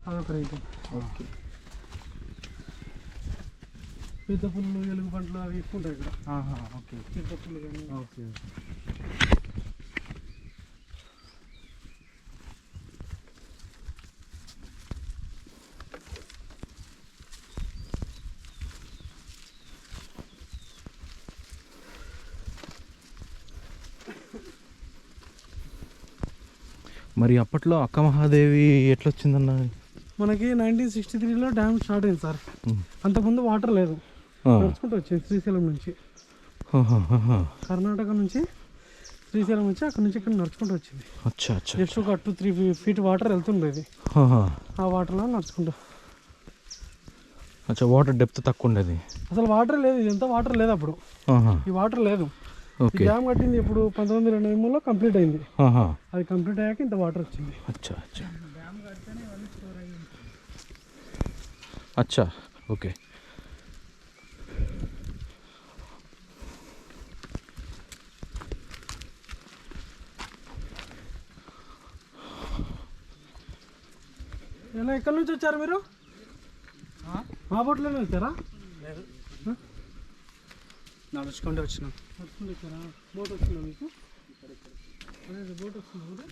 అదొక rate. Okay. పెద్ద పుల్లు ఎలుగు పంటలు అవి ఎక్కువ ఉంటాయి ఇక్కడ. ఓకే. పెద్ద పుల్లు కానీ. ఓకే. మరి అప్పట్లో అక్క మహాదేవి ఎట్లా వచ్చిందన్న? మనకి 1963లో డ్యామ్ స్టార్ట్ అయింది సార్. అంతకుముందు వాటర్ లేదు, నడుచుకుంటూ వచ్చింది శ్రీశైలం నుంచి. కర్ణాటక నుంచి శ్రీశైలం నుంచి అక్కడ నుంచి ఇక్కడ నడుచుకుంటూ వచ్చింది. జస్ట్ ఒక 2-3 feet వాటర్ వెళ్తుండేది. ఆ వాటర్లో నడుచుకుంటూ. వాటర్ డెప్త్ తక్కువ ఉండేది, అసలు వాటర్ లేదు, ఇదంతా వాటర్ లేదు అప్పుడు. ఈ వాటర్ లేదు. డ్యామ్ కట్టింది ఇప్పుడు 1923లో కంప్లీట్ అయింది. అది కంప్లీట్ అయ్యాక ఇంత వాటర్ వచ్చింది. అచ్చా. ఓకే. ఎలా ఎక్కడి నుంచి వచ్చారు మీరు? మా బోట్లోనే వచ్చారా? నడుచుకుంటూ వచ్చినాం. నడుచుకుంటూ వచ్చారా? బోట్ వచ్చిందా మీకు? అదే బోట్ వస్తుంది.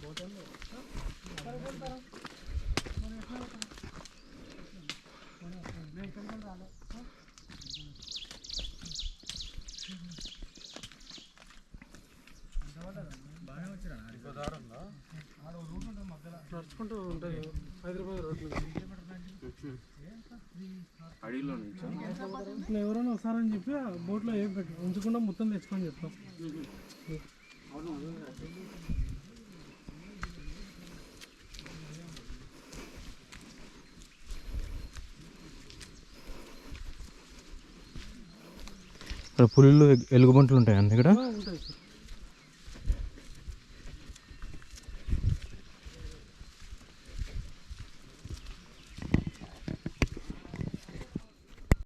నడుచుకుంటూ ఉంటాయి హైదరాబాద్ రోడ్లు. ఇట్లా ఎవరైనా వస్తారని చెప్పి ఆ బోట్లో ఏం పెట్టు ఉంచకుండా మొత్తం తెచ్చుకొని చెప్తాం. పులులు ఎలుగుబంట్లు ఉంటాయి అన్న ఇక్కడ? ఉంటాయి సార్.